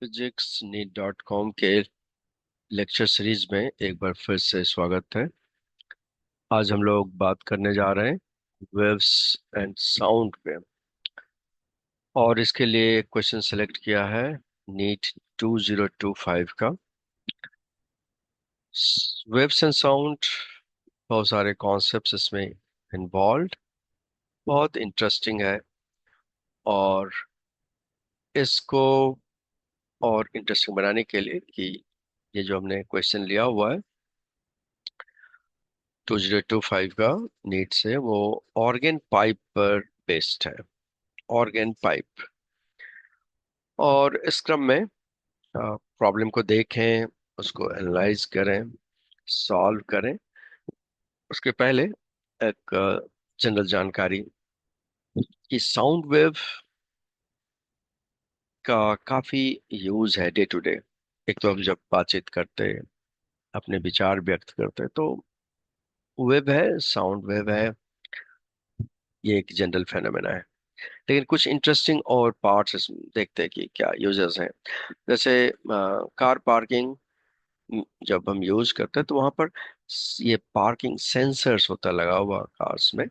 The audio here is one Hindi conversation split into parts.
physicsneet.com के लेक्चर सीरीज में एक बार फिर से स्वागत है। आज हम लोग बात करने जा रहे हैं वेव्स एंड साउंड पे, और इसके लिए क्वेश्चन सेलेक्ट किया है नीट 2025 का। वेव्स एंड साउंड, बहुत सारे कॉन्सेप्ट्स इसमें इन्वॉल्व, बहुत इंटरेस्टिंग है। और इसको और इंटरेस्टिंग बनाने के लिए कि ये जो हमने क्वेश्चन लिया हुआ है 2025 का नीट से, वो ऑर्गन पाइप पर बेस्ड है। ऑर्गन पाइप, और इस क्रम में प्रॉब्लम को देखें, उसको एनालाइज करें, सॉल्व करें। उसके पहले एक जनरल जानकारी कि साउंड वेव का काफी यूज है डे टू डे। एक तो हम जब बातचीत करते हैं, अपने विचार व्यक्त करते हैं, तो वेव है, साउंड वेव है, ये एक जनरल फेनोमेना है। लेकिन कुछ इंटरेस्टिंग और पार्ट्स देखते हैं कि क्या यूजेस हैं। जैसे कार पार्किंग जब हम यूज करते हैं, तो वहां पर ये पार्किंग सेंसर्स होता है लगा हुआ कार्स में,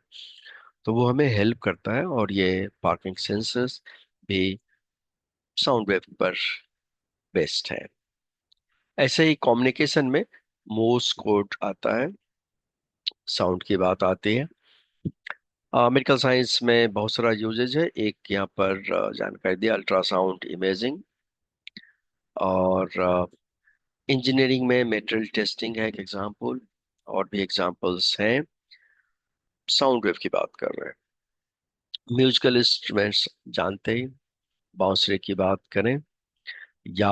तो वो हमें हेल्प करता है। और ये पार्किंग सेंसर्स भी साउंड वेव पर बेस्ड है। ऐसे ही कम्युनिकेशन में मोर्स कोड आता है, साउंड की बात आती है। मेडिकल साइंस में बहुत सारा यूजेज है। एक यहाँ पर जानकारी दी, अल्ट्रासाउंड इमेजिंग। और इंजीनियरिंग में मेटल टेस्टिंग है एक एग्जांपल। और भी एग्जांपल्स हैं। साउंड वेव की बात कर रहे हैं। म्यूजिकल इंस्ट्रूमेंट्स जानते ही, बांसुरी की बात करें या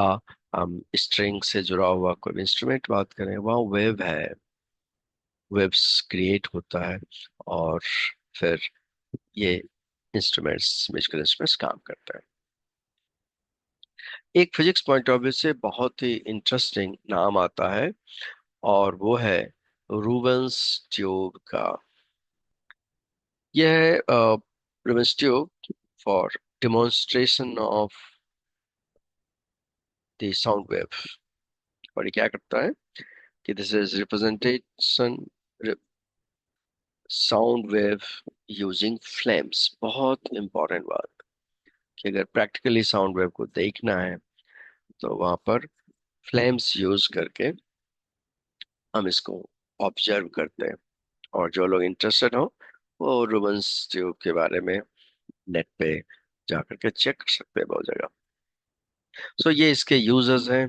हम स्ट्रिंग से जुड़ा हुआ कोई इंस्ट्रूमेंट बात करें, वहाँ वेव है, वेव्स क्रिएट होता है। और फिर ये इंस्ट्रूमेंट्स, म्यूजिकल इंस्ट्रूमेंट्स काम करते हैं। एक फिजिक्स पॉइंट ऑफ व्यू से बहुत ही इंटरेस्टिंग नाम आता है, और वो है रूबेंस ट्यूब का। यह है Rubens tube for demonstration of the sound wave. और ये क्या करता है कि this is representation sound wave using flames. बहुत इंपॉर्टेंट बात कि अगर प्रैक्टिकली साउंड वेव को देखना है, तो वहां पर फ्लेम्स यूज करके हम इसको ऑब्जर्व करते हैं। और जो लोग इंटरेस्टेड हो, वो रूबेंस ट्यूब के बारे में नेट पे जा करके चेक कर सकते हैं बहुत जगह। सो ये इसके यूजर्स हैं,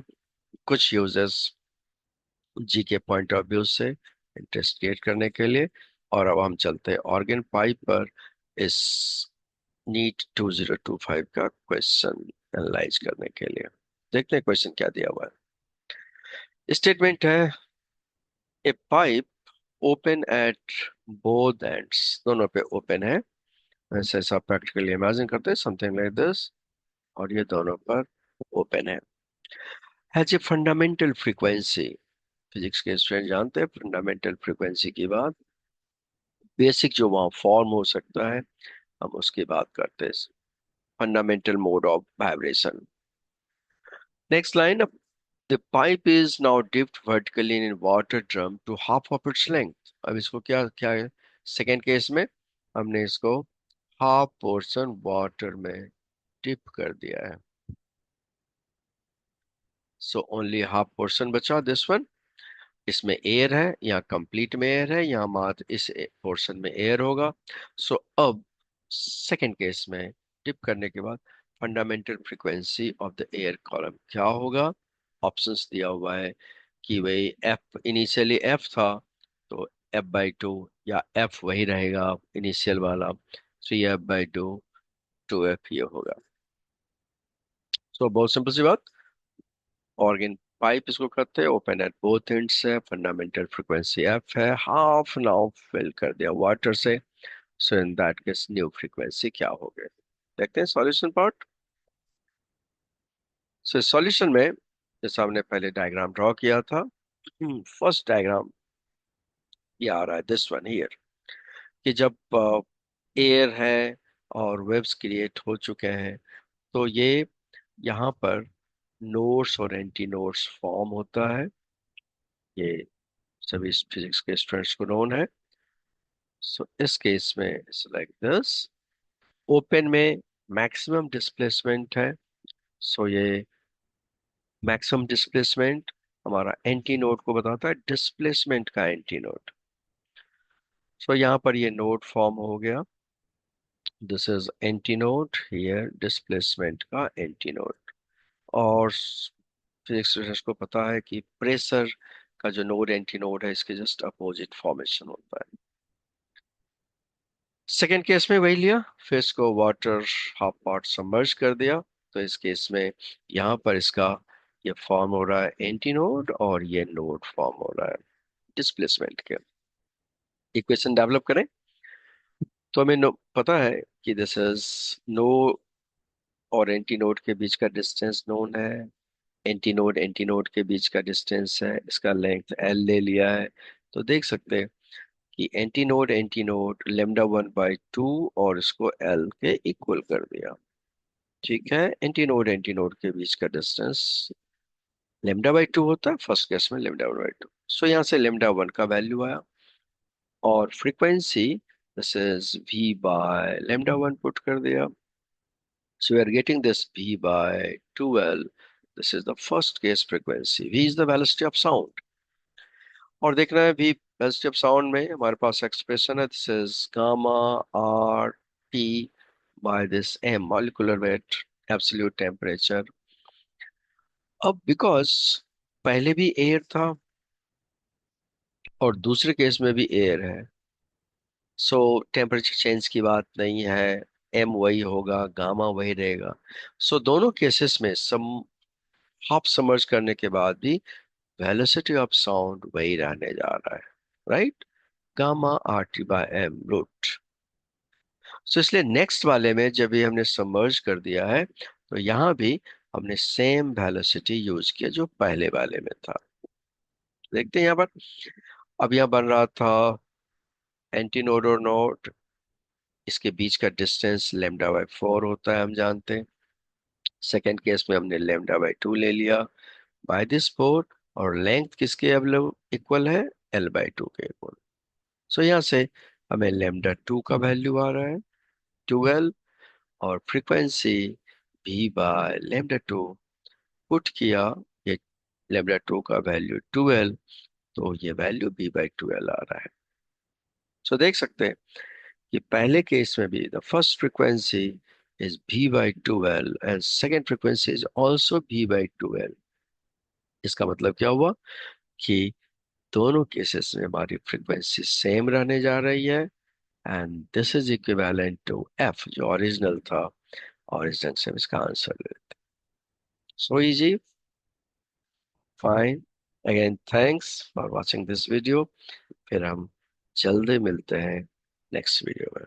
कुछ यूजर्स जी के पॉइंट ऑफ व्यू से इंटरेस्ट क्रिएट करने के लिए। और अब हम चलते हैं ऑर्गन पाइप पर, इस नीट 2025 का क्वेश्चन एनालाइज करने के लिए। देखते हैं क्वेश्चन क्या दिया हुआ है। स्टेटमेंट है, a pipe open at both ends, दोनों पे ओपन है। ऐसे ऐसा प्रैक्टिकली इमेजिन करते हैं, समथिंग लाइक दिस। और ये दोनों पर ओपन है। Has a fundamental frequency. Physics के स्टूडेंट जानते हैं फंडामेंटल फ्रीक्वेंसी की बात। बेसिक जो वहां फॉर्म हो सकता है, हम उसकी बात करते हैं। Fundamental mode of vibration. Next line, the pipe is now dipped vertically in water drum to half of its length. अब इसको क्या क्या है, सेकेंड केस में हमने इसको हाफ पोर्शन वाटर में डिप कर दिया है। सो ओनली हाफ पोर्शन बचा, दिस वन। इसमें एयर है, यहाँ कंप्लीट में एयर है, यहाँ मात्र इस पोर्शन में एयर होगा। सो अब सेकेंड केस में डिप करने के बाद fundamental frequency of the air column क्या होगा। ऑप्शंस दिया हुआ है कि भाई एफ इनिशियली एफ था, तो F/2, या एफ वही रहेगा इनिशियल वाला 3F/2, 2F ये होगा। सो बहुत सिंपल सी बात, ऑर्गन पाइप इसको करते हैं, ओपन एट बोथ एंड्स है, फंडामेंटल फ्रीक्वेंसी एफ है, हाफ नाउ फिल कर दिया वाटर से। So in that case new frequency क्या हो गए। देखते हैं सॉल्यूशन पार्ट। सो सॉल्यूशन में जैसा हमने पहले डायग्राम ड्रॉ किया था, फर्स्ट डायग्राम ये आ रहा है, दिस वन हियर, कि जब एयर है और वेव्स क्रिएट हो चुके हैं, तो ये यहाँ पर नोड्स और एंटी नोड्स फॉर्म होता है। ये सभी फिजिक्स के स्टूडेंट्स को नोन है। सो इस केस में इट्स लाइक दिस। ओपन में मैक्सिमम डिस्प्लेसमेंट है। सो ये मैक्सिमम डिस्प्लेसमेंट हमारा एंटी नोड को बताता है डिस्प्लेसमेंट का एंटी नोड। सो यहाँ पर ये नोड फॉर्म हो गया। This is anti node, here displacement का एंटी नोड। और फिजिक्स स्टूडेंट्स को पता है कि प्रेशर का जो नोड एंटी नोड है इसके जस्ट अपोजिट फॉर्मेशन होता है। सेकेंड केस में वही लिया, फिर इसको वाटर हाफ पार्ट सबमर्ज कर दिया। तो इस केस में यहाँ पर इसका ये फॉर्म हो रहा है एंटी नोड और ये नोड फॉर्म हो रहा है डिस्प्लेसमेंट के। इक्वेशन डेवलप करें तो हमें पता है कि दिस इज नो और एंटी नोड के बीच का डिस्टेंस नोन है। एंटी नोड के बीच का डिस्टेंस है, इसका लेंथ एल ले लिया है। तो देख सकते हैं कि एंटी नोड λ1/2 और इसको एल के इक्वल कर दिया। ठीक है, एंटी नोड के बीच का डिस्टेंस λ/2 होता है, फर्स्ट केस में λ1/2। सो यहाँ से λ1 का वैल्यू आया और frequency this is v by λ1 put कर दिया। So we are getting this v by 2l। This is the first case frequency, v is the velocity of sound. और देखना है भी वेलोसिटी ऑफ साउंड में हमारे पास एक्सप्रेशन है, this is gamma R T by this M molecular weight absolute temperature. अब बिकॉज पहले भी एयर था और दूसरे केस में भी एयर है, सो टेम्परेचर चेंज की बात नहीं है। एम वही होगा, गामा वही रहेगा। सो दोनों केसेस में सम हाफ समर्ज करने के बाद भी वेलोसिटी ऑफ साउंड वही रहने जा रहा है, right? Gamma R T by M root. So इसलिए नेक्स्ट वाले में जब ये हमने सबमर्ज कर दिया है तो यहाँ भी हमने सेम वेलोसिटी यूज किया जो पहले वाले में था। देखते हैं यहाँ पर। अब यहाँ बन रहा था एंटी नोड और नोड, इसके बीच का डिस्टेंस λ/4 होता है, हम जानते हैं। सेकेंड केस में हमने λ/2 ले लिया बाय दिस फोर। और लेंथ किसके अब इक्वल है? l/2 के इक्वल। सो यहाँ से हमें λ2 का वैल्यू आ रहा है 12। और फ्रीक्वेंसी v बाय λ2 पुट किया, ये λ2 का वैल्यू 12, तो ये वैल्यू b/12 आ रहा है। सो देख सकते हैं कि पहले केस में भी the first frequency is v/12 and second frequency is also v/12। इसका मतलब क्या हुआ कि दोनों केसेस में हमारी फ्रीक्वेंसी सेम रहने जा रही है and this is equivalent to f जो ओरिजिनल था। और इस ढंग से हम इसका आंसर ले लेते हैं। So easy, fine. Again thanks for watching this video. फिर हम जल्दी मिलते हैं नेक्स्ट वीडियो में।